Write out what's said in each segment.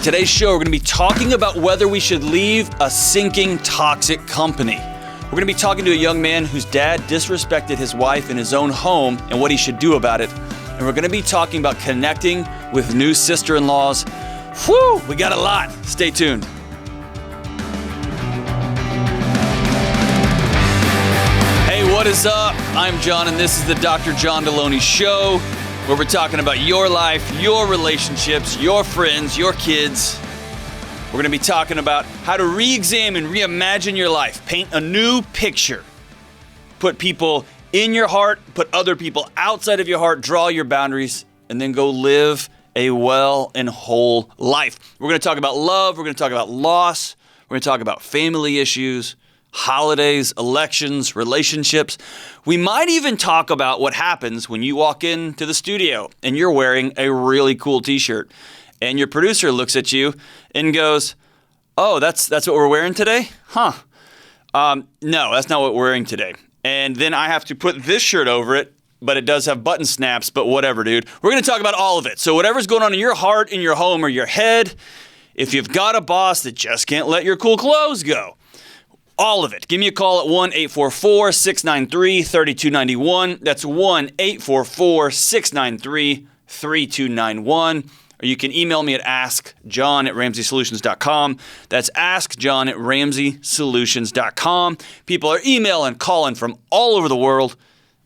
On today's show, we're going to be talking about whether we should leave a sinking, toxic company. We're going to be talking to a young man whose dad disrespected his wife in his own home and what he should do about it. And we're going to be talking about connecting with new sister-in-laws. Whew, we got a lot. Stay tuned. Hey, what is up? I'm John, and this is the Dr. John Delony Show, where we're talking about your life, your relationships, your friends, your kids. We're going to be talking about how to re-examine, reimagine your life, paint a new picture, put people in your heart, put other people outside of your heart, draw your boundaries, and then go live a well and whole life. We're going to talk about love. We're going to talk about loss. We're going to talk about family issues, holidays, elections, relationships. We might even talk about what happens when you walk into the studio and you're wearing a really cool t-shirt and your producer looks at you and goes, "Oh, that's what we're wearing today? Huh. No, that's not what we're wearing today." And then I have to put this shirt over it, but it does have button snaps, but whatever, dude. We're going to talk about all of it. So whatever's going on in your heart, in your home, or your head, if you've got a boss that just can't let your cool clothes go, all of it. Give me a call at 1-844-693-3291. That's 1-844-693-3291. Or you can email me at askjohn@ramseysolutions.com. That's askjohn@ramseysolutions.com. People are emailing, calling from all over the world.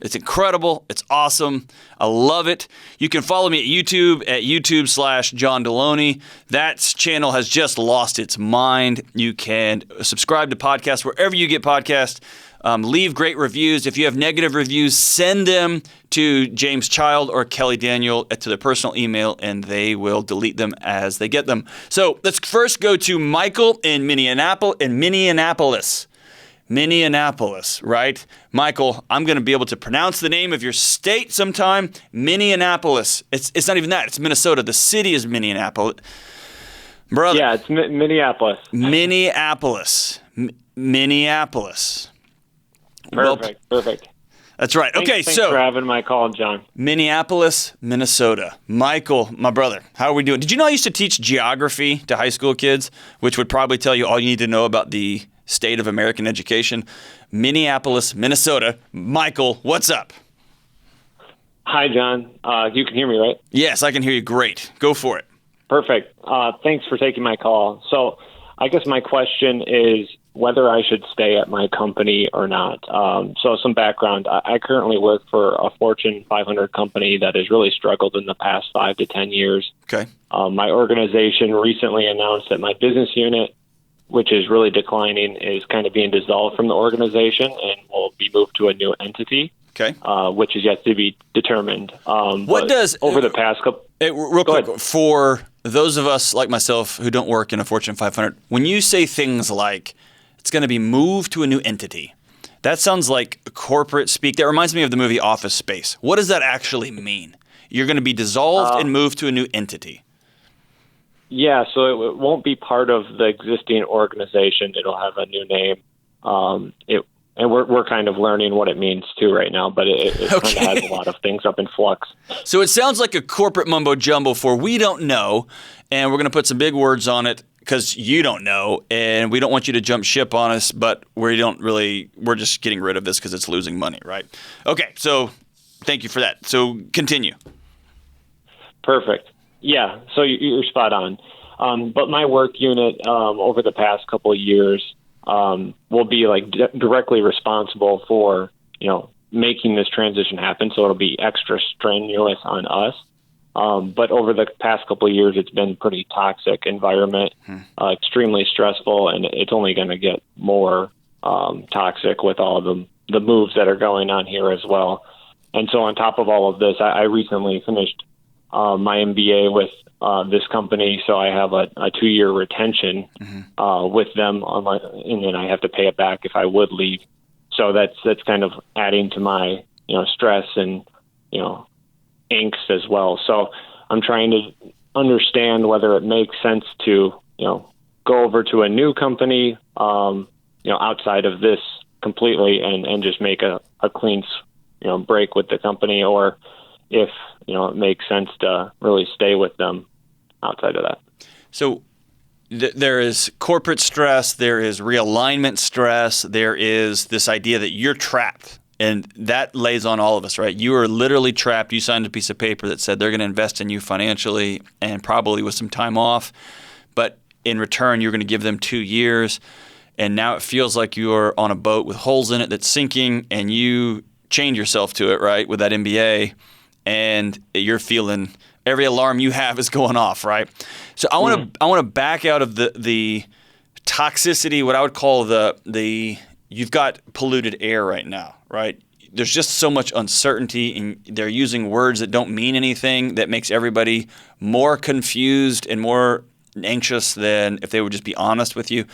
It's incredible. It's awesome. I love it. You can follow me at YouTube/John Delony. That channel has just lost its mind. You can subscribe to podcasts wherever you get podcasts. Leave great reviews. If you have negative reviews, send them to James Child or Kelly Daniel to their personal email, and they will delete them as they get them. So let's first go to Michael in Minneapolis, right? Michael, I'm going to be able to pronounce the name of your state sometime. Minneapolis. It's not even that. It's Minnesota. The city is Minneapolis. Brother. Yeah, it's Minneapolis. Minneapolis. Perfect. That's right. Thanks for having my call, John. Minneapolis, Minnesota. Michael, my brother, how are we doing? Did you know I used to teach geography to high school kids, which would probably tell you all you need to know about the state of American education? Minneapolis, Minnesota. Michael, what's up? Hi, John. You can hear me, right? Yes, I can hear you great. Go for it. Perfect. Thanks for taking my call. So I guess my question is whether I should stay at my company or not. So some background. I currently work for a Fortune 500 company that has really struggled in the past 5 to 10 years. Okay. My organization recently announced that my business unit, which is really declining, is kind of being dissolved from the organization and will be moved to a new entity. Okay. Which is yet to be determined. What does over the past couple? Real quick, for those of us like myself who don't work in a Fortune 500, when you say things like it's going to be moved to a new entity, that sounds like corporate speak. That reminds me of the movie Office Space. What does that actually mean? You're going to be dissolved and moved to a new entity. Yeah, so it won't be part of the existing organization. It'll have a new name. And we're kind of learning what it means too right now, but it kind of has a lot of things up in flux. So it sounds like a corporate mumbo jumbo for we don't know, and we're going to put some big words on it because you don't know, and we don't want you to jump ship on us, but we're just getting rid of this because it's losing money, right? Okay, so thank you for that. So continue. Perfect. Yeah, so you're spot on. But my work unit over the past couple of years will be directly responsible for, making this transition happen. So it'll be extra strenuous on us. But over the past couple of years, it's been pretty toxic environment, extremely stressful, and it's only going to get more toxic with all of the moves that are going on here as well. And so on top of all of this, I recently finished my MBA with this company, so I have a 2-year retention with them, and then I have to pay it back if I would leave. So that's kind of adding to my stress and angst as well. So I'm trying to understand whether it makes sense to go over to a new company outside of this completely and just make a clean break with the company, or if it makes sense to really stay with them outside of that. So there is corporate stress, there is realignment stress, there is this idea that you're trapped. And that lays on all of us, right? You are literally trapped. You signed a piece of paper that said they're going to invest in you financially and probably with some time off. But in return, you're going to give them 2 years. And now it feels like you're on a boat with holes in it that's sinking, and you chained yourself to it, right, with that MBA. And you're feeling every alarm you have is going off, right? So I want to back out of the toxicity, what I would call the you've got polluted air right now, right? There's just so much uncertainty, and they're using words that don't mean anything that makes everybody more confused and more anxious than if they would just be honest with you.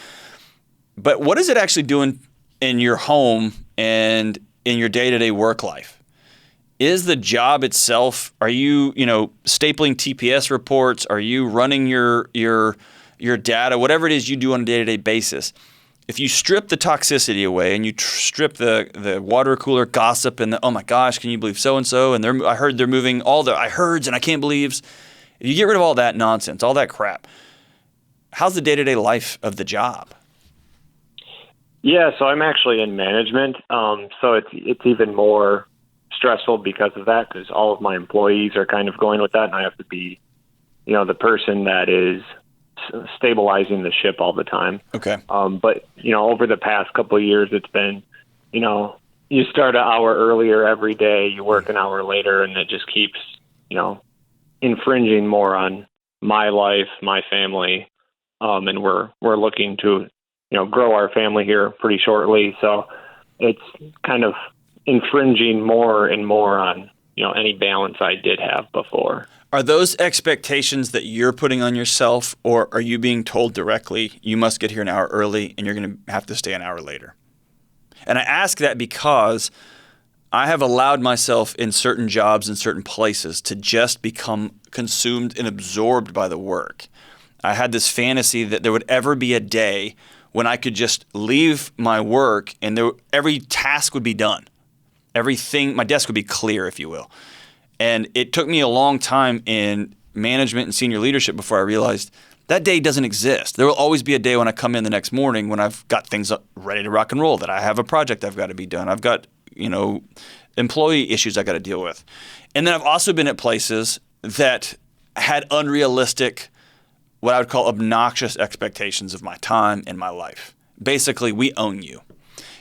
But what is it actually doing in your home and in your day-to-day work life? Is the job itself, are you, stapling TPS reports? Are you running your data, whatever it is you do on a day-to-day basis? If you strip the toxicity away and you strip the water cooler gossip and oh my gosh, can you believe so-and-so? And I heard they're moving all the I heards and I can't believes. If you get rid of all that nonsense, all that crap, how's the day-to-day life of the job? Yeah, so I'm actually in management, so it's even more stressful because of that, because all of my employees are kind of going with that, and I have to be, the person that is stabilizing the ship all the time. Okay. But over the past couple of years, it's been, you start an hour earlier every day, you work an hour later, and it just keeps, infringing more on my life, my family, and we're looking to, grow our family here pretty shortly. So it's kind of infringing more and more on, any balance I did have before. Are those expectations that you're putting on yourself, or are you being told directly, you must get here an hour early and you're going to have to stay an hour later? And I ask that because I have allowed myself in certain jobs in certain places to just become consumed and absorbed by the work. I had this fantasy that there would ever be a day when I could just leave my work and every task would be done. Everything, my desk would be clear, if you will. And it took me a long time in management and senior leadership before I realized that day doesn't exist. There will always be a day when I come in the next morning when I've got things ready to rock and roll, that I have a project I've got to be done. I've got, employee issues I got to deal with. And then I've also been at places that had unrealistic, what I would call obnoxious expectations of my time and my life. Basically, we own you.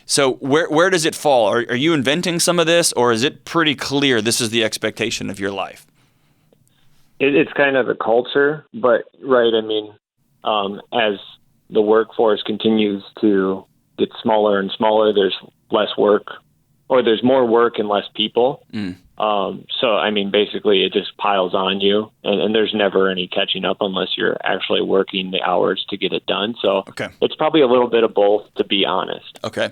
So where does it fall? Are you inventing some of this, or is it pretty clear this is the expectation of your life? It's kind of a culture, but right, as the workforce continues to get smaller and smaller, there's less work, or there's more work and less people. So, basically it just piles on you, and there's never any catching up unless you're actually working the hours to get it done. So It's probably a little bit of both, to be honest. Okay.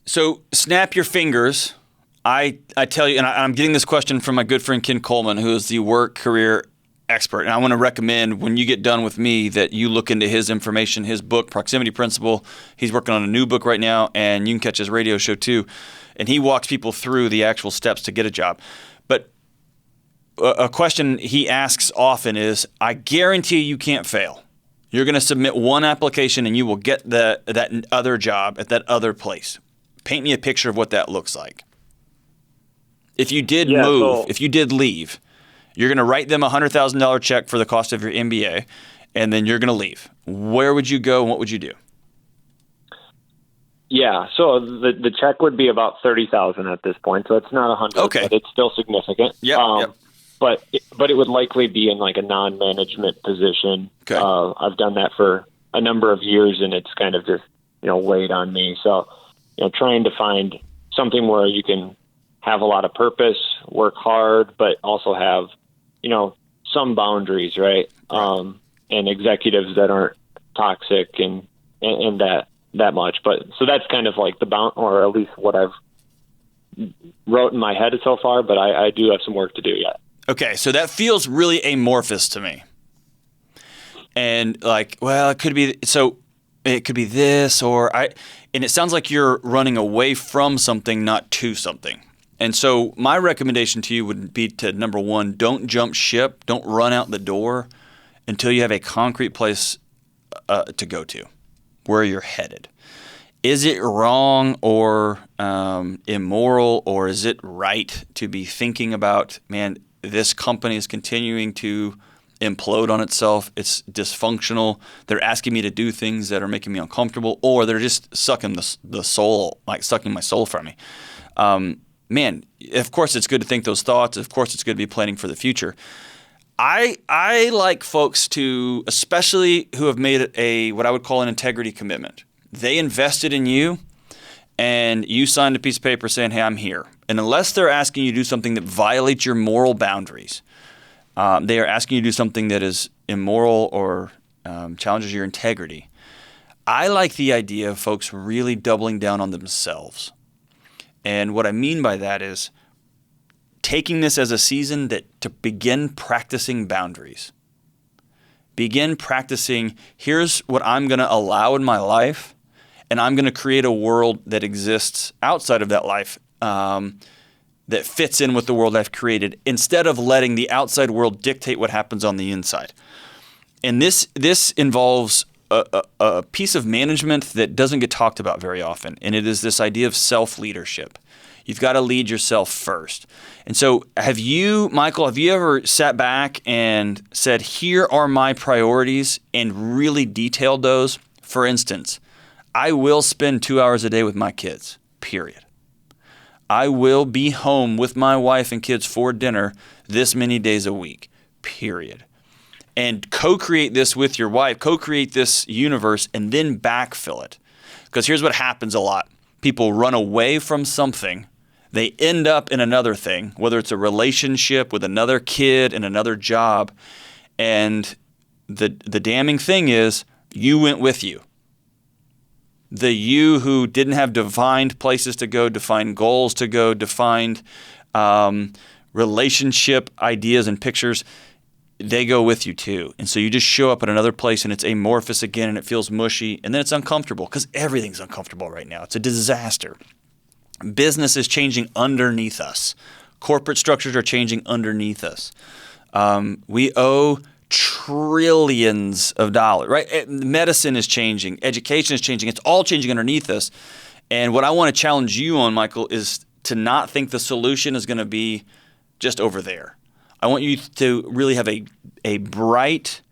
So snap your fingers. I tell you, and I'm getting this question from my good friend Ken Coleman, who is the work career expert. And I want to recommend, when you get done with me, that you look into his information, his book, Proximity Principle. He's working on a new book right now, and you can catch his radio show too. And he walks people through the actual steps to get a job. But a question he asks often is, I guarantee you can't fail. You're going to submit one application and you will get that other job at that other place. Paint me a picture of what that looks like. If you did if you did leave, you're going to write them a $100,000 check for the cost of your MBA, and then you're going to leave. Where would you go and what would you do? Yeah, so the check would be about $30,000 at this point, so it's not 100, but it's still significant. Yep. But it would likely be in like a non-management position. Okay. I've done that for a number of years, and it's kind of just weighed on me. So trying to find something where you can have a lot of purpose, work hard, but also have some boundaries, right? And executives that aren't toxic and that much. But so that's kind of like or at least what I've wrote in my head so far. But I do have some work to do yet. Okay, so that feels really amorphous to me. And it could be this, and it sounds like you're running away from something, not to something. And so my recommendation to you would be to, number one, don't jump ship, don't run out the door until you have a concrete place to go to, where you're headed. Is it wrong or immoral, or is it right to be thinking about, man, this company is continuing to implode on itself. It's dysfunctional. They're asking me to do things that are making me uncomfortable, or they're just sucking the soul, like sucking my soul from me. Man, of course it's good to think those thoughts. Of course it's good to be planning for the future. I like folks to, especially who have made it what I would call an integrity commitment. They invested in you, and you signed a piece of paper saying, hey, I'm here. And unless they're asking you to do something that violates your moral boundaries, they are asking you to do something that is immoral or challenges your integrity. I like the idea of folks really doubling down on themselves. And what I mean by that is taking this as a season to begin practicing boundaries. Begin practicing, here's what I'm going to allow in my life, and I'm going to create a world that exists outside of that life that fits in with the world I've created, instead of letting the outside world dictate what happens on the inside. And this involves a piece of management that doesn't get talked about very often, and it is this idea of self-leadership. You've got to lead yourself first. And so Michael, have you ever sat back and said, here are my priorities, and really detailed those? For instance, I will spend 2 hours a day with my kids, period. I will be home with my wife and kids for dinner this many days a week, period. And co-create this with your wife, co-create this universe, and then backfill it. Because here's what happens a lot. People run away from something. They end up in another thing, whether it's a relationship with another kid and another job. And the damning thing is, you went with you. The you who didn't have defined places to go, defined goals to go, defined relationship ideas and pictures, they go with you too. And so you just show up at another place and it's amorphous again, and it feels mushy, and then it's uncomfortable because everything's uncomfortable right now. It's a disaster. Business is changing underneath us. Corporate structures are changing underneath us. We owe trillions of dollars, right? Medicine is changing. Education is changing. It's all changing underneath us. And what I want to challenge you on, Michael, is to not think the solution is going to be just over there. I want you to really have a bright,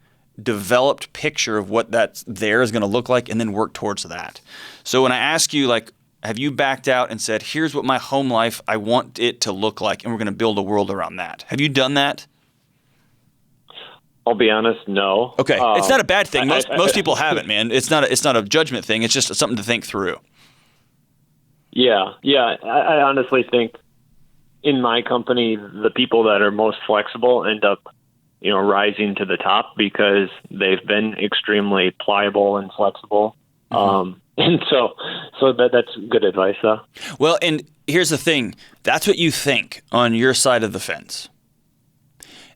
developed picture of what that there is going to look like, and then work towards that. So when I ask you, like, have you backed out and said, here's what my home life, I want it to look like, and we're going to build a world around that? Have you done that? I'll be honest, no. Okay. It's not a bad thing. Most people haven't, man. It's not a judgment thing. It's just something to think through. Yeah. I honestly think in my company, the people that are most flexible end up, rising to the top because they've been extremely pliable and flexible. Mm-hmm. And so that's good advice, though. Well, and here's the thing. That's what you think on your side of the fence.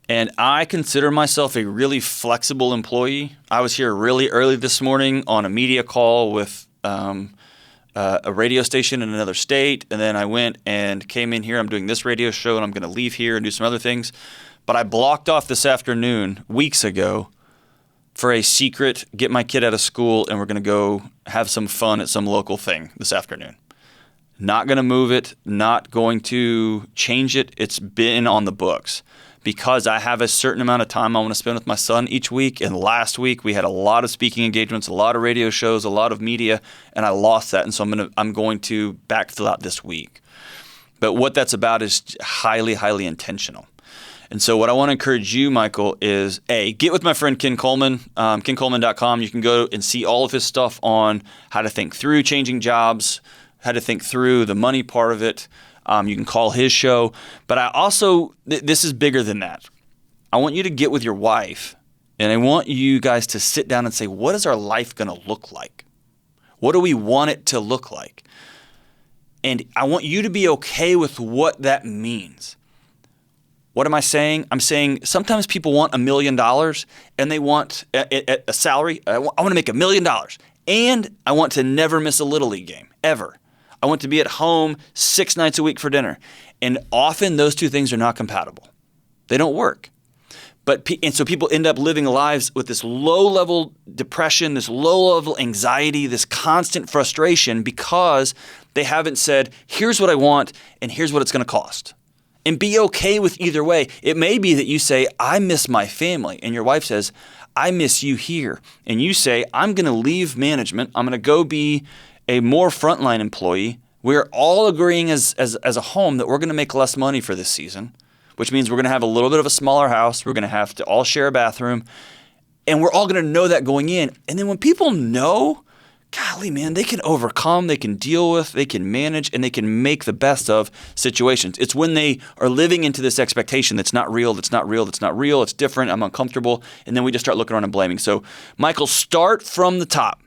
And I consider myself a really flexible employee. I was here really early this morning on a media call with a radio station in another state, and then I went and came in here. I'm doing this radio show, and I'm going to leave here and do some other things. But I blocked off this afternoon weeks ago for a secret, get my kid out of school, and we're going to go have some fun at some local thing this afternoon. Not going to move it, not going to change it. It's been on the books because I have a certain amount of time I want to spend with my son each week. And last week we had a lot of speaking engagements, a lot of radio shows, a lot of media, and I lost that. And so I'm going to backfill out this week. But what that's about is highly, highly intentional. And so what I want to encourage you, Michael, is get with my friend Ken Coleman, kencoleman.com. You can go and see all of his stuff on how to think through changing jobs, how to think through the money part of it. You can call his show. But I also, this is bigger than that. I want you to get with your wife, and I want you guys to sit down and say, what is our life going to look like? What do we want it to look like? And I want you to be okay with what that means. What am I saying? I'm saying sometimes people want $1 million and they want a salary. I want to make $1 million, and I want to never miss a Little League game, ever. I want to be at home 6 nights a week for dinner. And often those two things are not compatible. They don't work. And so people end up living lives with this low-level depression, this low-level anxiety, this constant frustration because they haven't said, here's what I want and here's what it's going to cost. And be okay with either way. It may be that you say, I miss my family, and your wife says, I miss you here. And you say, I'm going to leave management. I'm going to go be a more frontline employee. We're all agreeing as a home that we're going to make less money for this season, which means we're going to have a little bit of a smaller house. We're going to have to all share a bathroom. And we're all going to know that going in. And then when people know, golly, man, they can overcome, they can deal with, they can manage, and they can make the best of situations. It's when they are living into this expectation that's not real, it's different, I'm uncomfortable, and then we just start looking around and blaming. So, Michael, start from the top.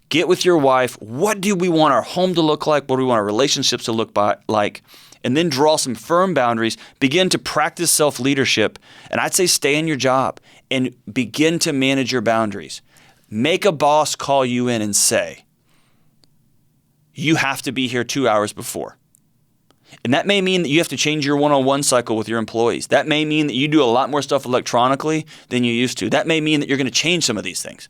Get with your wife. What do we want our home to look like? What do we want our relationships to look like? And then draw some firm boundaries. Begin to practice self-leadership. And I'd say stay in your job and begin to manage your boundaries. Make a boss call you in and say, you have to be here 2 hours before. And that may mean that you have to change your one-on-one cycle with your employees. That may mean that you do a lot more stuff electronically than you used to. That may mean that you're going to change some of these things.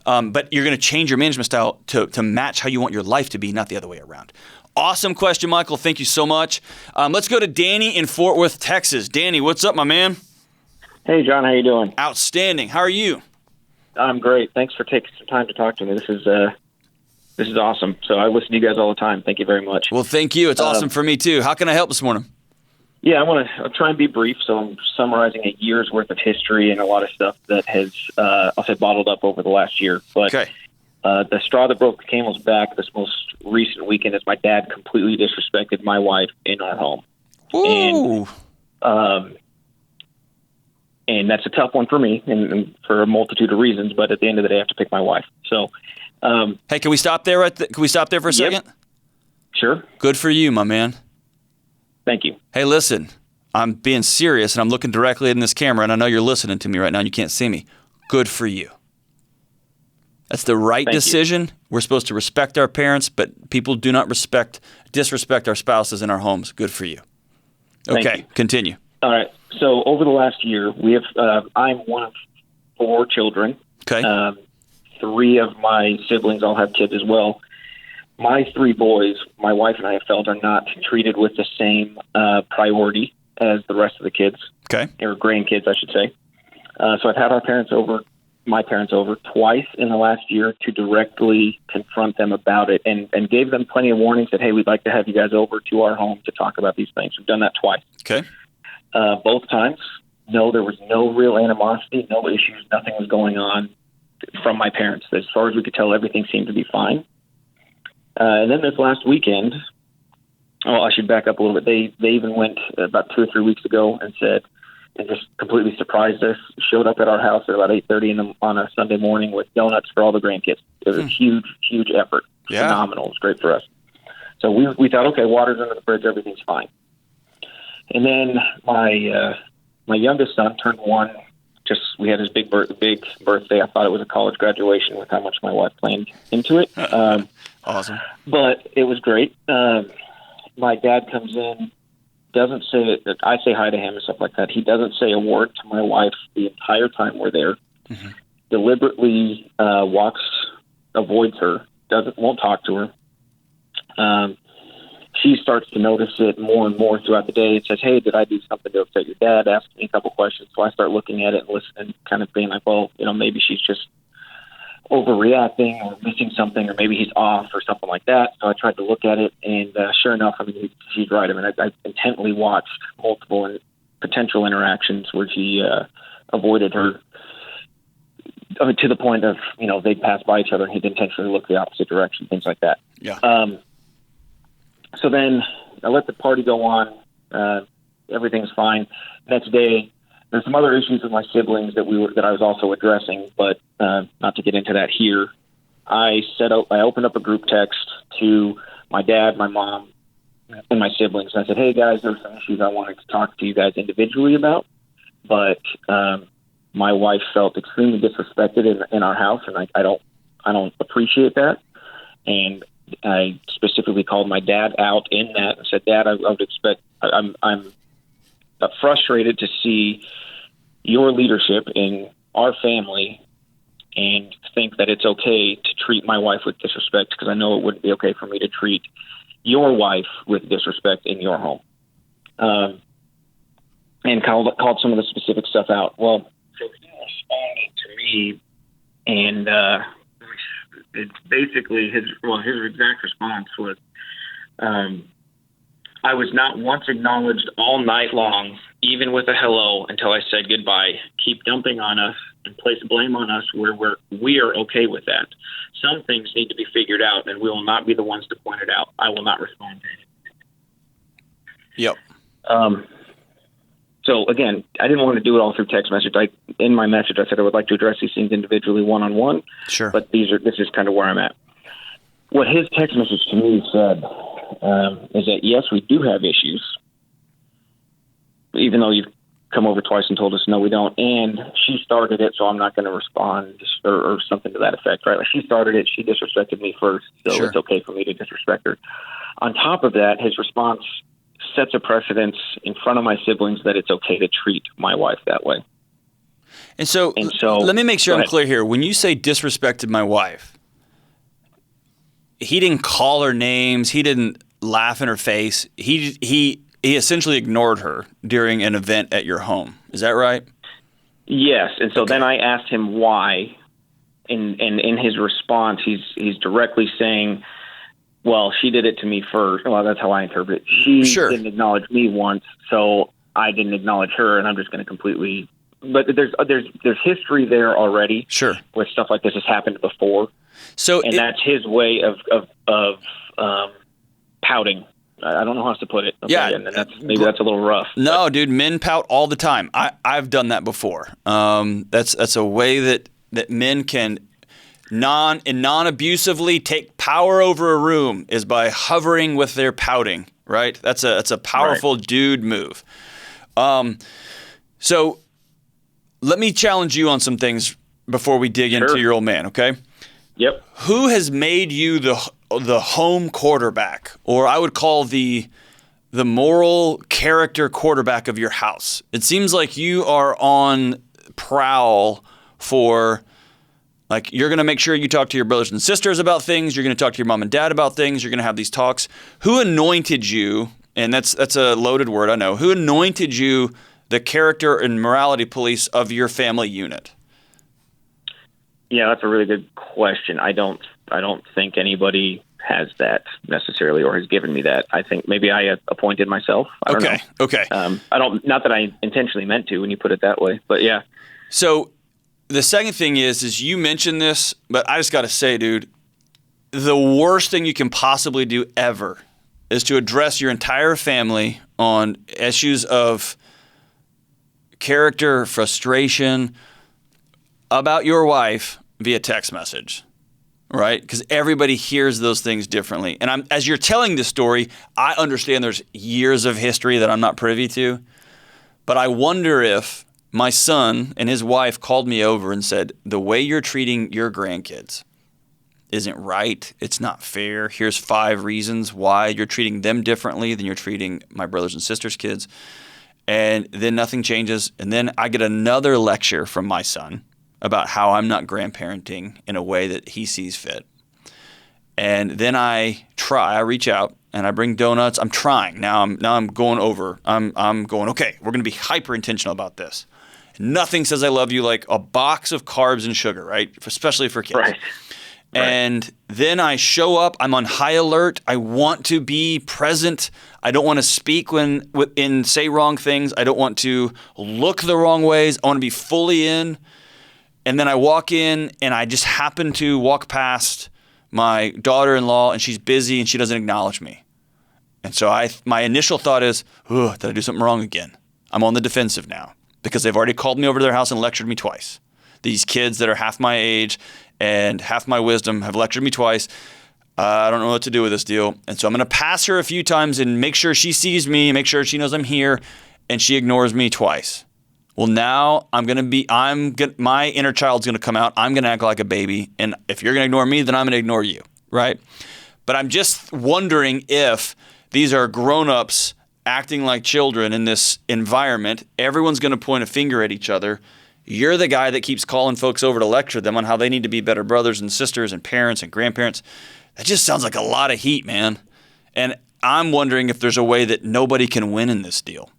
But you're going to change your management style to match how you want your life to be, not the other way around. Awesome question, Michael. Thank you so much. Let's go to Danny in Fort Worth, Texas. Danny, what's up, my man? Hey, John. How you doing? Outstanding. How are you? I'm great. Thanks for taking some time to talk to me. This is awesome. So I listen to you guys all the time. Thank you very much. Well, thank you. It's awesome for me, too. How can I help this morning? Yeah, I'll try and be brief. So I'm summarizing a year's worth of history and a lot of stuff that has, I'll say, bottled up over the last year. But okay. The straw that broke the camel's back this most recent weekend is my dad completely disrespected my wife in our home. Ooh. And that's a tough one for me and for a multitude of reasons. But at the end of the day, I have to pick my wife. So, hey, can we stop there? Can we stop there for a second? Sure. Good for you, my man. Thank you. Hey, listen, I'm being serious, and I'm looking directly in this camera, and I know you're listening to me right now, and you can't see me. Good for you. That's the right decision. We're supposed to respect our parents, but people do not disrespect our spouses in our homes. Good for you. Okay, continue. All right. So over the last year, we have. I'm one of 4 children. Okay. 3 of my siblings all have kids as well. My 3 boys, my wife and I have felt, are not treated with the same priority as the rest of the kids. Okay. Or grandkids, I should say. So I've had my parents over twice in the last year to directly confront them about it and gave them plenty of warnings that, hey, we'd like to have you guys over to our home to talk about these things. We've done that twice. Okay. Both times, no, there was no real animosity, no issues, nothing was going on from my parents. As far as we could tell, everything seemed to be fine. And then this last weekend, I should back up a little bit. They even went about 2 or 3 weeks ago and said, and just completely surprised us, showed up at our house at about 8:30 on a Sunday morning with donuts for all the grandkids. It was a huge, huge effort. Yeah. Phenomenal. It was great for us. So we thought, okay, water's under the bridge, everything's fine. And then my youngest son turned 1. We had his big birthday. I thought it was a college graduation with how much my wife planned into it. Awesome. But it was great. My dad comes in, doesn't say that I say hi to him and stuff like that. He doesn't say a word to my wife the entire time we're there. Mm-hmm. Deliberately avoids her, won't talk to her. She starts to notice it more and more throughout the day. It says, hey, did I do something to upset your dad? Asking me a couple questions. So I start looking at it and listening, kind of being like, well, maybe she's just overreacting or missing something, or maybe he's off or something like that. So I tried to look at it, and sure enough, she's right. I intently watched multiple potential interactions where he avoided her to the point of, they'd pass by each other and he'd intentionally look the opposite direction, things like that. Yeah. So then I let the party go on. Everything's fine. Next day, there's some other issues with my siblings that I was also addressing, but not to get into that here. I opened up a group text to my dad, my mom, and my siblings. And I said, hey guys, there's some issues I wanted to talk to you guys individually about, but my wife felt extremely disrespected in our house, and I don't appreciate that. And I specifically called my dad out in that and said, Dad, I'm frustrated to see your leadership in our family and think that it's okay to treat my wife with disrespect, because I know it wouldn't be okay for me to treat your wife with disrespect in your home. And called some of the specific stuff out. Well, so he responded to me, and it's basically his exact response was, I was not once acknowledged all night long, even with a hello, until I said goodbye. Keep dumping on us and place blame on us where we are okay with that. Some things need to be figured out, and we will not be the ones to point it out. I will not respond to it. Yep. So again, I didn't want to do it all through text message. In my message, I said I would like to address these things individually, one-on-one. Sure. But this is kind of where I'm at. What his text message to me said is that, yes, we do have issues, even though you've come over twice and told us, no, we don't. And she started it, so I'm not going to respond, or something to that effect, right? Like, she started it. She disrespected me first, so Sure. It's okay for me to disrespect her. On top of that, his response sets a precedence in front of my siblings that it's okay to treat my wife that way. And so let me make sure I'm clear here. When you say disrespected my wife, he didn't call her names. He didn't laugh in her face. He essentially ignored her during an event at your home. Is that right? Yes. And so then I asked him why. And in his response, he's directly saying, well, she did it to me first. Well, that's how I interpret it. She didn't acknowledge me once, so I didn't acknowledge her, and I'm just going to completely. But there's history there already. Sure. Where stuff like this has happened before. So that's his way of pouting. I don't know how else to put it. Okay? Yeah, and that's a little rough. No, dude, men pout all the time. I've done that before. That's a way that men can non-abusively take power over a room, is by hovering with their pouting, right? That's a powerful dude move. So let me challenge you on some things before we dig into your old man, okay? Yep. Who has made you the home quarterback, or I would call the moral character quarterback of your house? It seems like you are on prowl for, like, you're going to make sure you talk to your brothers and sisters about things. You're going to talk to your mom and dad about things. You're going to have these talks. Who anointed you? And that's a loaded word, I know. Who anointed you the character and morality police of your family unit? Yeah, that's a really good question. I don't think anybody has that necessarily, or has given me that. I think maybe I appointed myself. I don't know. Okay. Not that I intentionally meant to when you put it that way, but yeah. So the second thing is you mentioned this, but I just got to say, dude, the worst thing you can possibly do ever is to address your entire family on issues of character, frustration about your wife via text message, right? Because everybody hears those things differently. And as you're telling this story, I understand there's years of history that I'm not privy to, but I wonder if my son and his wife called me over and said, the way you're treating your grandkids isn't right. It's not fair. Here's 5 reasons why you're treating them differently than you're treating my brothers and sisters' kids. And then nothing changes. And then I get another lecture from my son about how I'm not grandparenting in a way that he sees fit. And then I reach out and I bring donuts. I'm trying. Now I'm going over. I'm going, okay, we're going to be hyper intentional about this. Nothing says I love you like a box of carbs and sugar, right? Especially for kids. Right. And then I show up. I'm on high alert. I want to be present. I don't want to speak and say wrong things. I don't want to look the wrong ways. I want to be fully in. And then I walk in, and I just happen to walk past my daughter-in-law, and she's busy, and she doesn't acknowledge me. And so my initial thought is, did I do something wrong again? I'm on the defensive now because they've already called me over to their house and lectured me twice. These kids that are half my age and half my wisdom have lectured me twice. I don't know what to do with this deal. And so I'm going to pass her a few times and make sure she sees me, make sure she knows I'm here, and she ignores me twice. Well, now my inner child's going to come out. I'm going to act like a baby. And if you're going to ignore me, then I'm going to ignore you, right? But I'm just wondering if these are grown-ups acting like children in this environment. Everyone's going to point a finger at each other. You're the guy that keeps calling folks over to lecture them on how they need to be better brothers and sisters and parents and grandparents. That just sounds like a lot of heat, man. And I'm wondering if there's a way that nobody can win in this deal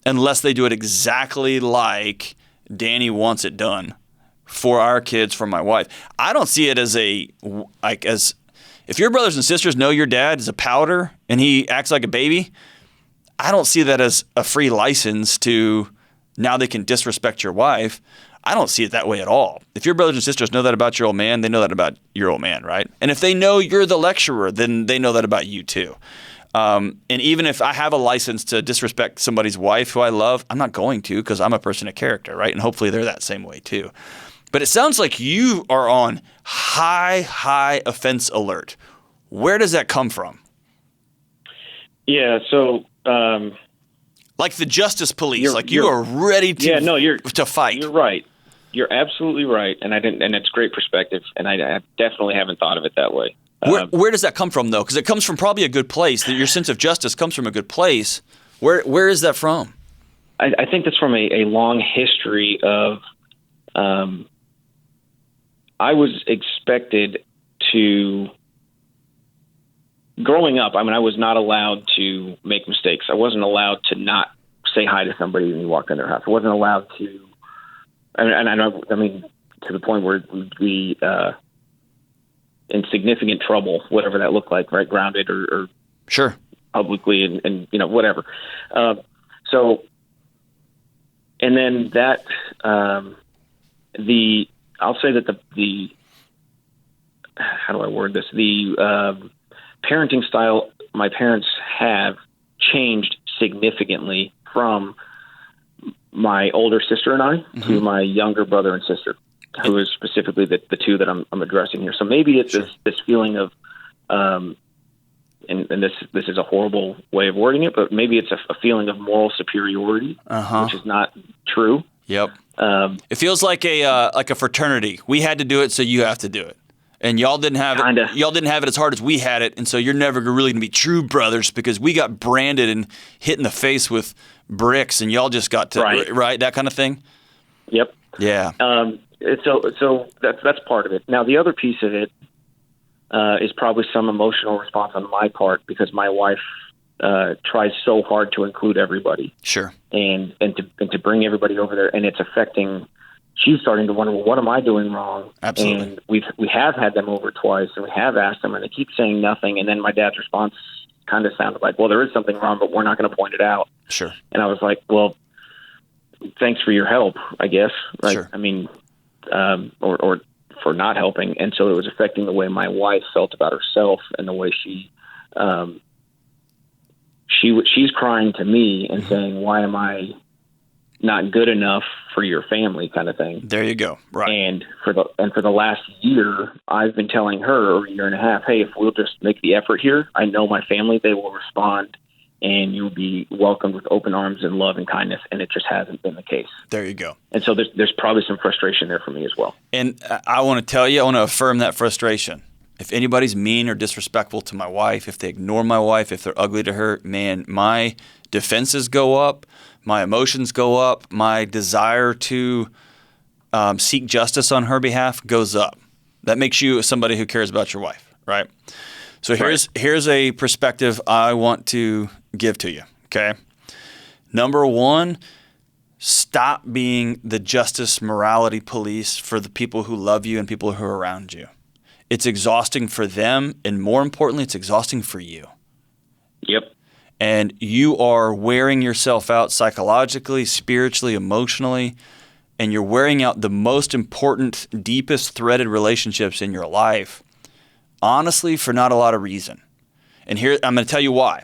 unless they do it exactly like Danny wants it done for our kids, for my wife. I don't see it as if your brothers and sisters know your dad is a powder and he acts like a baby, I don't see that as a free license to now they can disrespect your wife. I don't see it that way at all. If your brothers and sisters know that about your old man, they know that about your old man, right? And if they know you're the lecturer, then they know that about you too. And even if I have a license to disrespect somebody's wife who I love, I'm not going to because I'm a person of character, right? And hopefully they're that same way too. But it sounds like you are on high offense alert. Where does that come from? Yeah, so like the justice police, you are ready to fight. You're right. You're absolutely right, and it's great perspective, and I definitely haven't thought of it that way. Where does that come from, though? Because it comes from probably a good place. That your sense of justice comes from a good place. Where is that from? I think that's from a long history of. I was expected to. Growing up, I was not allowed to make mistakes. I wasn't allowed to not say hi to somebody when you walked in their house. I wasn't allowed to. To the point where we'd be in significant trouble, whatever that looked like, right? Grounded or sure, publicly, and whatever. So, and then that I'll say that the how do I word this? The parenting style my parents have changed significantly from my older sister and I to my younger brother and sister, who is specifically the two that I'm addressing here. So maybe it's this feeling of, and this is a horrible way of wording it, but maybe it's a feeling of moral superiority, which is not true. Yep. It feels like a fraternity. We had to do it, so you have to do it. And y'all didn't have it. Y'all didn't have it as hard as we had it, and so you're never really gonna be true brothers because we got branded and hit in the face with bricks, and y'all just got to right that kind of thing. Yep. Yeah. So that's part of it. Now the other piece of it is probably some emotional response on my part because my wife tries so hard to include everybody. Sure. And to bring everybody over there, and it's affecting. She's starting to wonder, well, what am I doing wrong? Absolutely. And we have had them over twice, and we have asked them, and they keep saying nothing. And then my dad's response kind of sounded like, well, there is something wrong, but we're not going to point it out. Sure. And I was like, well, thanks for your help, I guess. Right? Sure. Or for not helping. And so it was affecting the way my wife felt about herself and the way she's crying to me and saying, why am I not good enough for your family, kind of thing. There you go. Right. And for the last year, I've been telling her, or a year and a half, hey, if we'll just make the effort here, I know my family, they will respond, and you'll be welcomed with open arms and love and kindness. And it just hasn't been the case. There you go. And so there's probably some frustration there for me as well. And I want to tell you, I want to affirm that frustration. If anybody's mean or disrespectful to my wife, if they ignore my wife, if they're ugly to her, man, my defenses go up. My emotions go up. My desire to seek justice on her behalf goes up. That makes you somebody who cares about your wife, right? So here's a perspective I want to give to you, okay? Number one, stop being the justice morality police for the people who love you and people who are around you. It's exhausting for them, and more importantly, it's exhausting for you. Yep. And you are wearing yourself out psychologically, spiritually, emotionally, and you're wearing out the most important, deepest threaded relationships in your life, honestly, for not a lot of reason. And here, I'm going to tell you why.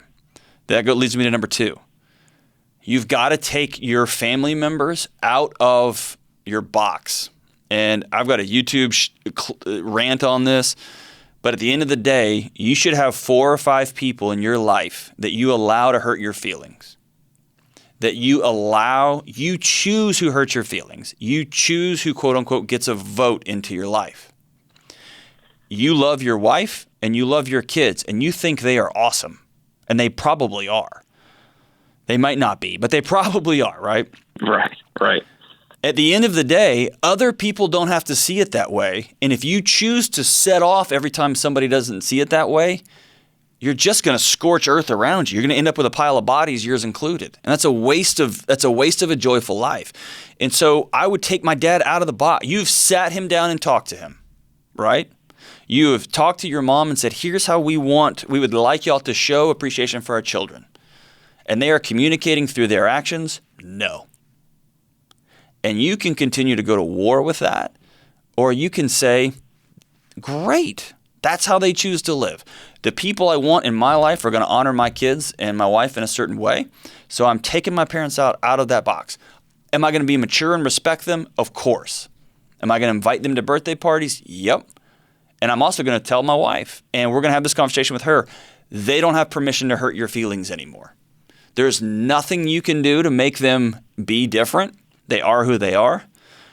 That leads me to number two. You've got to take your family members out of your box. And I've got a YouTube rant on this. But at the end of the day, you should have 4 or 5 people in your life that you allow to hurt your feelings. That you choose who hurts your feelings. You choose who, quote unquote, gets a vote into your life. You love your wife and you love your kids and you think they are awesome. And they probably are. They might not be, but they probably are, right? Right. At the end of the day, other people don't have to see it that way. And if you choose to set off every time somebody doesn't see it that way, you're just going to scorch earth around you. You're going to end up with a pile of bodies, yours included. And that's a waste of a joyful life. And so I would take my dad out of the box. You've sat him down and talked to him, right? You have talked to your mom and said, here's how we would like y'all to show appreciation for our children. And they are communicating through their actions? No. And you can continue to go to war with that, or you can say, great, that's how they choose to live. The people I want in my life are going to honor my kids and my wife in a certain way, so I'm taking my parents out of that box. Am I going to be mature and respect them? Of course. Am I going to invite them to birthday parties? Yep. And I'm also going to tell my wife, and we're going to have this conversation with her, they don't have permission to hurt your feelings anymore. There's nothing you can do to make them be different. They are who they are.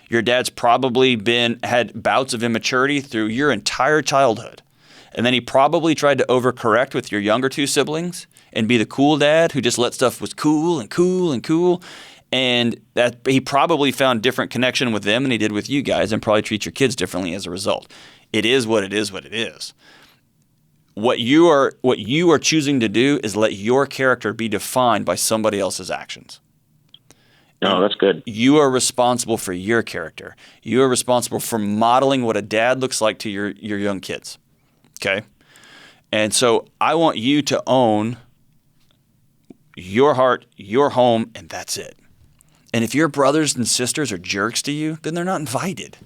Your dad's probably had bouts of immaturity through your entire childhood. And then he probably tried to overcorrect with your younger two siblings and be the cool dad who just let stuff was cool and cool and cool. And that he probably found different connection with them than he did with you guys, and probably treat your kids differently as a result. It is what it is what it is. What you are choosing to do is let your character be defined by somebody else's actions. No, that's good. You are responsible for your character. You are responsible for modeling what a dad looks like to your young kids. Okay? And so I want you to own your heart, your home, and that's it. And if your brothers and sisters are jerks to you, then they're not invited.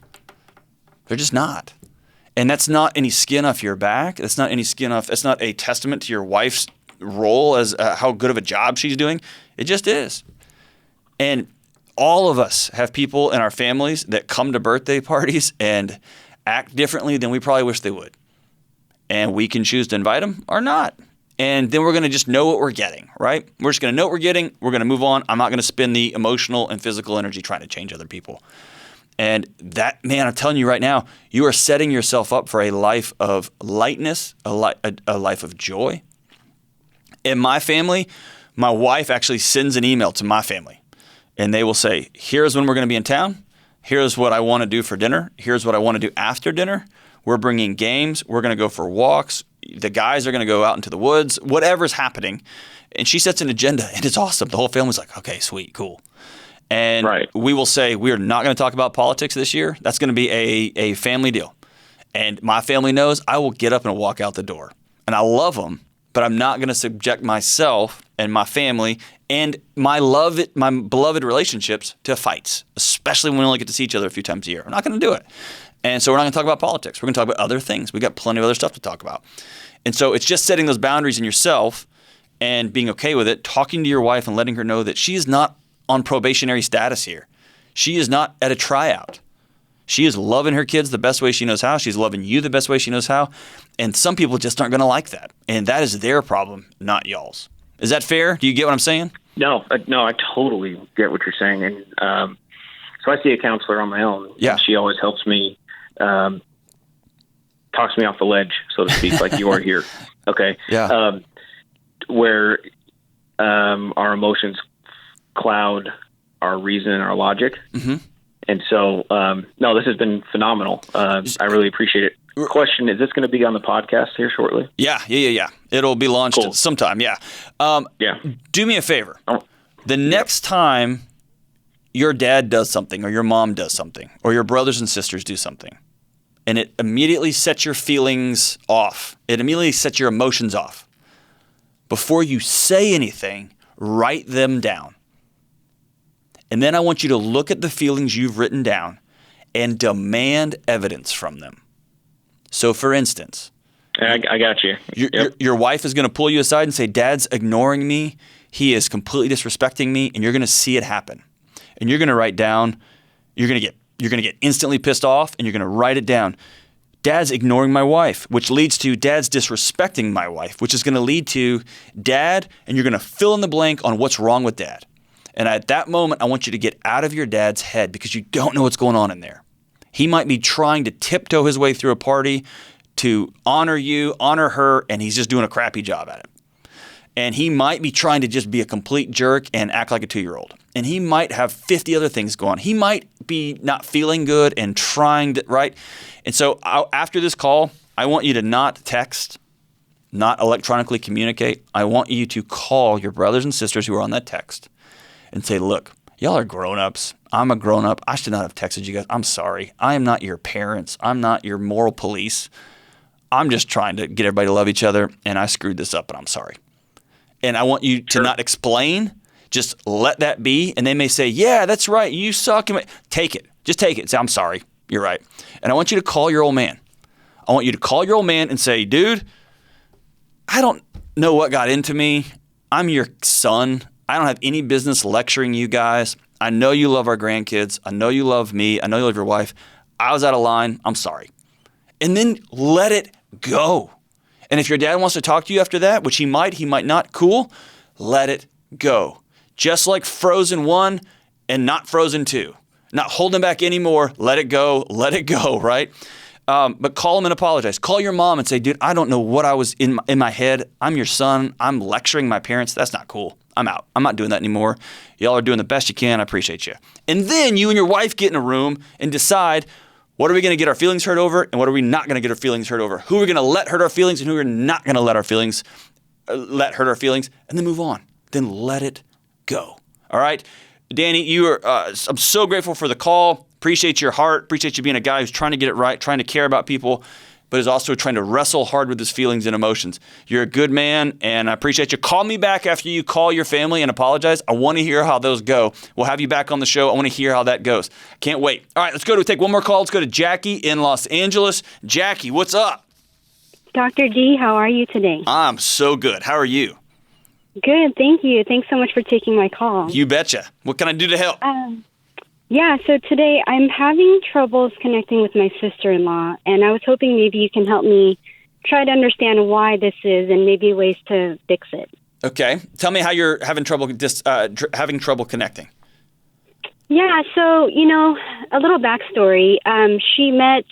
They're just not. And that's not any skin off your back. That's not a testament to your wife's role as how good of a job she's doing. It just is. And all of us have people in our families that come to birthday parties and act differently than we probably wish they would. And we can choose to invite them or not. And then we're going to just know what we're getting, right? We're just going to know what we're getting. We're going to move on. I'm not going to spend the emotional and physical energy trying to change other people. And that, man, I'm telling you right now, you are setting yourself up for a life of lightness, a life of joy. In my family, my wife actually sends an email to my family. And they will say, here's when we're going to be in town. Here's what I want to do for dinner. Here's what I want to do after dinner. We're bringing games. We're going to go for walks. The guys are going to go out into the woods, whatever's happening. And she sets an agenda, and it's awesome. The whole family's like, okay, sweet, cool. And we will say, we are not going to talk about politics this year. That's going to be a family deal. And my family knows I will get up and walk out the door. And I love them, but I'm not going to subject myself and my family and my beloved relationships to fights, especially when we only get to see each other a few times a year. I'm not going to do it. And so we're not going to talk about politics. We're going to talk about other things. We got plenty of other stuff to talk about. And so it's just setting those boundaries in yourself and being okay with it, talking to your wife and letting her know that she is not on probationary status here. She is not at a tryout. She is loving her kids the best way she knows how. She's loving you the best way she knows how. And some people just aren't going to like that. And that is their problem, not y'all's. Is that fair? Do you get what I'm saying? No, I totally get what you're saying. And so I see a counselor on my own. Yeah. She always helps me, talks me off the ledge, so to speak, like you are here. Okay. Yeah. Where our emotions cloud our reason and our logic. Mm-hmm. And so, no, this has been phenomenal. I really appreciate it. Question, is this going to be on the podcast here shortly? Yeah. It'll be launched sometime, yeah. Do me a favor. The next time your dad does something or your mom does something or your brothers and sisters do something and it immediately sets your feelings off, it immediately sets your emotions off, before you say anything, write them down. And then I want you to look at the feelings you've written down and demand evidence from them. So, for instance, I got you. Your wife is going to pull you aside and say, Dad's ignoring me. He is completely disrespecting me, and you're going to see it happen. And you're going to write down, you're going to get instantly pissed off, and you're going to write it down. Dad's ignoring my wife, which leads to Dad's disrespecting my wife, which is going to lead to Dad, and you're going to fill in the blank on what's wrong with Dad. And at that moment, I want you to get out of your dad's head because you don't know what's going on in there. He might be trying to tiptoe his way through a party to honor you, honor her, and he's just doing a crappy job at it. And he might be trying to just be a complete jerk and act like a 2-year-old. And he might have 50 other things going on. He might be not feeling good and trying to, right? And so after this call, I want you to not text, not electronically communicate. I want you to call your brothers and sisters who are on that text and say, look, y'all are grown-ups. I'm a grown-up. I should not have texted you guys. I'm sorry. I am not your parents. I'm not your moral police. I'm just trying to get everybody to love each other, and I screwed this up, and I'm sorry. And I want you to not explain. Just let that be. And they may say, yeah, that's right. You suck. Take it. Just take it. Say, I'm sorry. You're right. And I want you to call your old man. I want you to call your old man and say, dude, I don't know what got into me. I'm your son. I don't have any business lecturing you guys. I know you love our grandkids. I know you love me. I know you love your wife. I was out of line. I'm sorry. And then let it go. And if your dad wants to talk to you after that, which he might not, cool, let it go. Just like Frozen 1 and not Frozen 2. Not holding back anymore. Let it go, right? But call him and apologize. Call your mom and say, dude, I don't know what I was in my head. I'm your son. I'm lecturing my parents. That's not cool. I'm out. I'm not doing that anymore. Y'all are doing the best you can. I appreciate you. And then you and your wife get in a room and decide, what are we going to get our feelings hurt over, and what are we not going to get our feelings hurt over? Who are we going to let hurt our feelings, and who are not going to let hurt our feelings, and then move on. Then let it go. All right, Danny, I'm so grateful for the call. Appreciate your heart. Appreciate you being a guy who's trying to get it right, trying to care about people, but is also trying to wrestle hard with his feelings and emotions. You're a good man, and I appreciate you. Call me back after you call your family and apologize. I want to hear how those go. We'll have you back on the show. I want to hear how that goes. Can't wait. All right, take one more call. Let's go to Jackie in Los Angeles. Jackie, what's up? Dr. D, how are you today? I'm so good. How are you? Good, thank you. Thanks so much for taking my call. You betcha. What can I do to help? Yeah, so today I'm having troubles connecting with my sister-in-law, and I was hoping maybe you can help me try to understand why this is and maybe ways to fix it. Okay. Tell me how you're having trouble connecting. Yeah, so, a little backstory. She met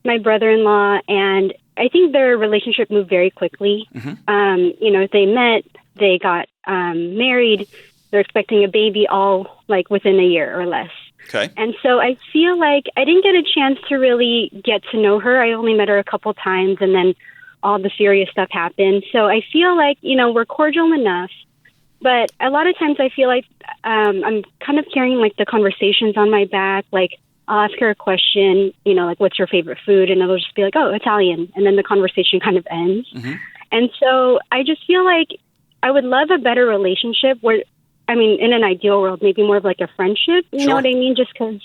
my brother-in-law, and I think their relationship moved very quickly. Mm-hmm. They met, they got married, they're expecting a baby all, within a year or less. Okay. And so I feel like I didn't get a chance to really get to know her. I only met her a couple times, and then all the serious stuff happened. So I feel like, we're cordial enough, but a lot of times I feel like I'm kind of carrying, the conversations on my back. I'll ask her a question, what's your favorite food? And it'll just be like, oh, Italian. And then the conversation kind of ends. Mm-hmm. And so I just feel like I would love a better relationship where, in an ideal world, maybe more of a friendship, you know what I mean? Just because,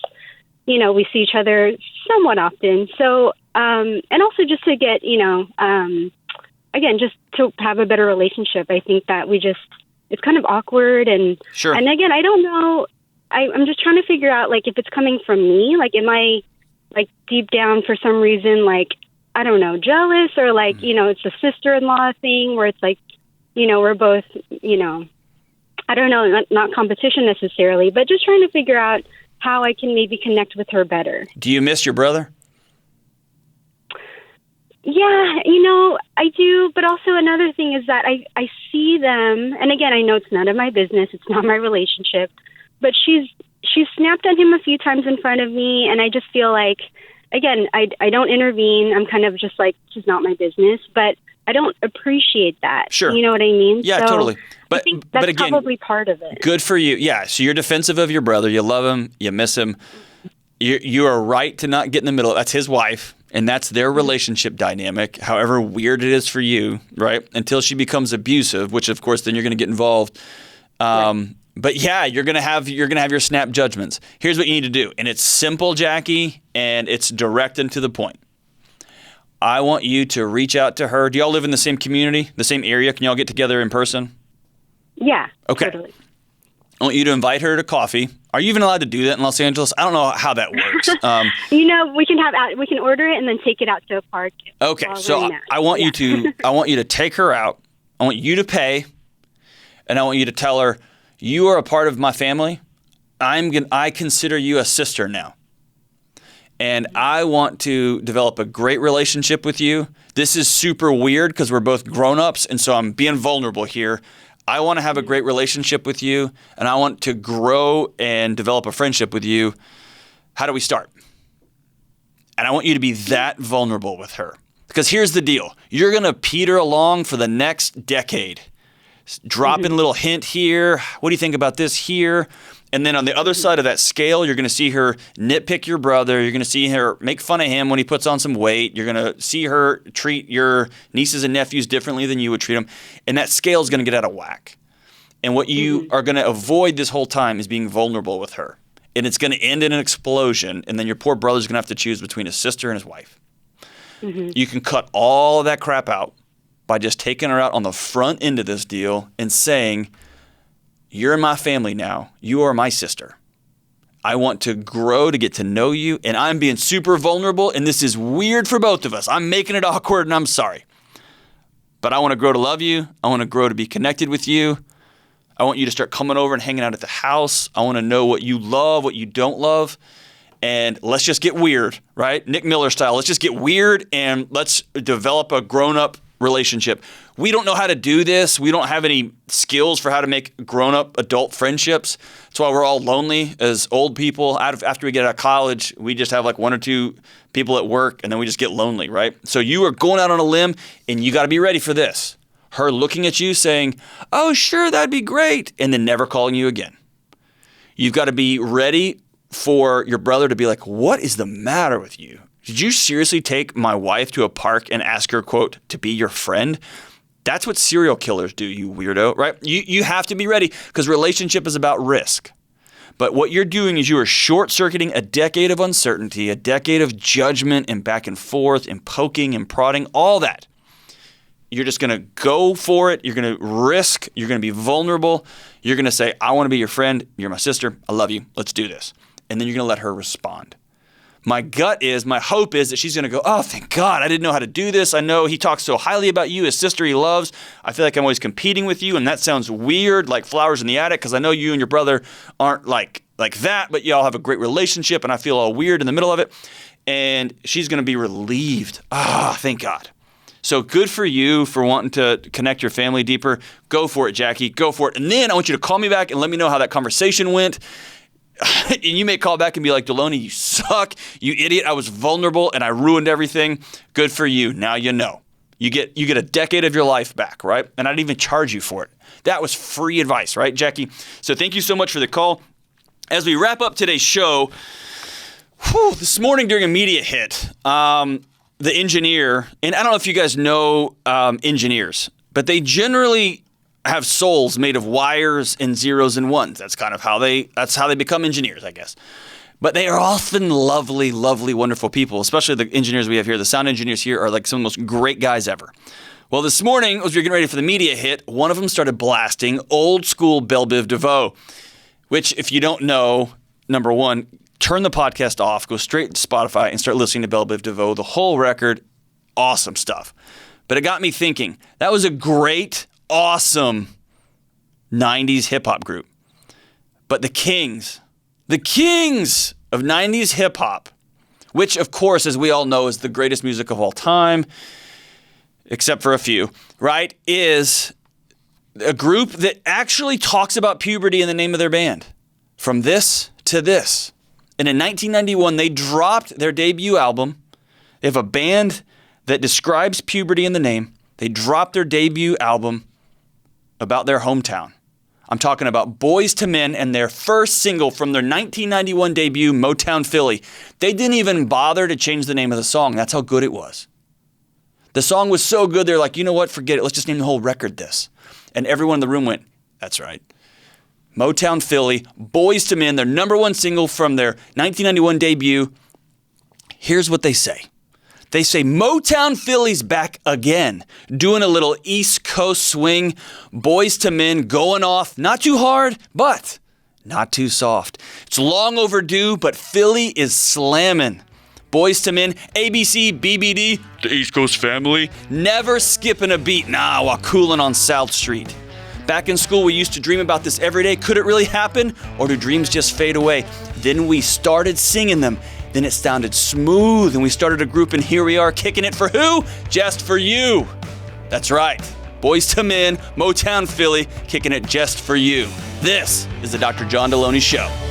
we see each other somewhat often. So, and also just to get, again, just to have a better relationship. I think that it's kind of awkward. And, and again, I don't know, I'm just trying to figure out, if it's coming from me, am I, deep down for some reason, I don't know, jealous or it's a sister-in-law thing where it's we're both, I don't know, not competition necessarily, but just trying to figure out how I can maybe connect with her better. Do you miss your brother? Yeah, I do. But also another thing is that I see them, and again, I know it's none of my business. It's not my relationship, but she's snapped at him a few times in front of me, and I just feel like, again, I don't intervene. I'm kind of just she's not my business, but I don't appreciate that. Sure. You know what I mean? Yeah, totally. But I think that's again, probably part of it. Good for you. Yeah. So you're defensive of your brother. You love him. You miss him. You are right to not get in the middle. That's his wife, and that's their relationship dynamic. However weird it is for you, right? Until she becomes abusive, which of course then you're going to get involved. Right. But yeah, you're gonna have your snap judgments. Here's what you need to do, and it's simple, Jackie, and it's direct and to the point. I want you to reach out to her. Do y'all live in the same community, the same area? Can y'all get together in person? Yeah. Okay. Totally. I want you to invite her to coffee. Are you even allowed to do that in Los Angeles? I don't know how that works. We can order it and then take it out to a park. Okay, so I want you to take her out. I want you to pay, and I want you to tell her, you are a part of my family. I consider you a sister now. And I want to develop a great relationship with you. This is super weird because we're both grown-ups, and so I'm being vulnerable here. I want to have a great relationship with you, and I want to grow and develop a friendship with you. How do we start? And I want you to be that vulnerable with her. Because here's the deal. You're going to peter along for the next decade. Dropping a little hint here. What do you think about this here? And then on the other side of that scale, you're going to see her nitpick your brother. You're going to see her make fun of him when he puts on some weight. You're going to see her treat your nieces and nephews differently than you would treat them. And that scale is going to get out of whack. And what you are going to avoid this whole time is being vulnerable with her. And it's going to end in an explosion. And then your poor brother's going to have to choose between his sister and his wife. You can cut all of that crap out by just taking her out on the front end of this deal and saying, you're in my family now. You are my sister. I want to grow to get to know you, and I'm being super vulnerable, and this is weird for both of us. I'm making it awkward, and I'm sorry. But I want to grow to love you. I want to grow to be connected with you. I want you to start coming over and hanging out at the house. I want to know what you love, what you don't love. And let's just get weird, right? Nick Miller style. Let's just get weird, and let's develop a grown-up relationship. We don't know how to do this. We don't have any skills for how to make grown-up adult friendships. That's why we're all lonely as old people. After we get out of college, we just have like one or two people at work, and then we just get lonely, right? So you are going out on a limb, and you got to be ready for this. Her looking at you saying, oh, sure, that'd be great, and then never calling you again. You've got to be ready for your brother to be like, what is the matter with you? Did you seriously take my wife to a park and ask her, quote, to be your friend? That's what serial killers do, you weirdo, right? You have to be ready because relationship is about risk. But what you're doing is you are short-circuiting a decade of uncertainty, a decade of judgment and back and forth and poking and prodding, all that. You're just going to go for it. You're going to risk. You're going to be vulnerable. You're going to say, I want to be your friend. You're my sister. I love you. Let's do this. And then you're going to let her respond. My hope is that she's going to go, oh, thank God, I didn't know how to do this. I know he talks so highly about you, his sister he loves. I feel like I'm always competing with you, and that sounds weird, like flowers in the attic, because I know you and your brother aren't like that, but y'all have a great relationship, and I feel all weird in the middle of it. And she's going to be relieved. Ah, thank God. So good for you for wanting to connect your family deeper. Go for it, Jackie. Go for it. And then I want you to call me back and let me know how that conversation went. And you may call back and be like, Delony, you suck, you idiot. I was vulnerable and I ruined everything. Good for you. Now you know. You get a decade of your life back, right? And I didn't even charge you for it. That was free advice, right, Jackie? So thank you so much for the call. As we wrap up today's show, this morning during a media hit, the engineer, and I don't know if you guys know engineers, but they generally have souls made of wires and zeros and ones. That's kind of how they become engineers, I guess. But they are often lovely, lovely, wonderful people, especially the engineers we have here. The sound engineers here are like some of the most great guys ever. Well, this morning, as we were getting ready for the media hit, one of them started blasting old school Belle Biv DeVoe, which if you don't know, number one, turn the podcast off, go straight to Spotify and start listening to Belle Biv DeVoe. The whole record, awesome stuff. But it got me thinking, that was a great, awesome 90s hip-hop group. But the kings of 90s hip-hop, which, of course, as we all know, is the greatest music of all time, except for a few, right, is a group that actually talks about puberty in the name of their band. From this to this. And in 1991, they dropped their debut album. They have a band that describes puberty in the name. They dropped their debut album about their hometown. I'm talking about Boys to Men and their first single from their 1991 debut, Motown Philly. They didn't even bother to change the name of the song. That's how good it was. The song was so good, they're like, you know what, forget it. Let's just name the whole record this. And everyone in the room went, that's right. Motown Philly, Boys to Men, their number one single from their 1991 debut. Here's what they say. They say, Motown Philly's back again, doing a little East Coast swing. Boys to Men going off, not too hard, but not too soft. It's long overdue, but Philly is slamming. Boys to Men, ABC, BBD, the East Coast family, never skipping a beat, while cooling on South Street. Back in school, we used to dream about this every day. Could it really happen, or do dreams just fade away? Then we started singing them. Then it sounded smooth, and we started a group, and here we are kicking it for who? Just for you. That's right. Boys to Men, Motown Philly, kicking it just for you. This is the Dr. John Delony Show.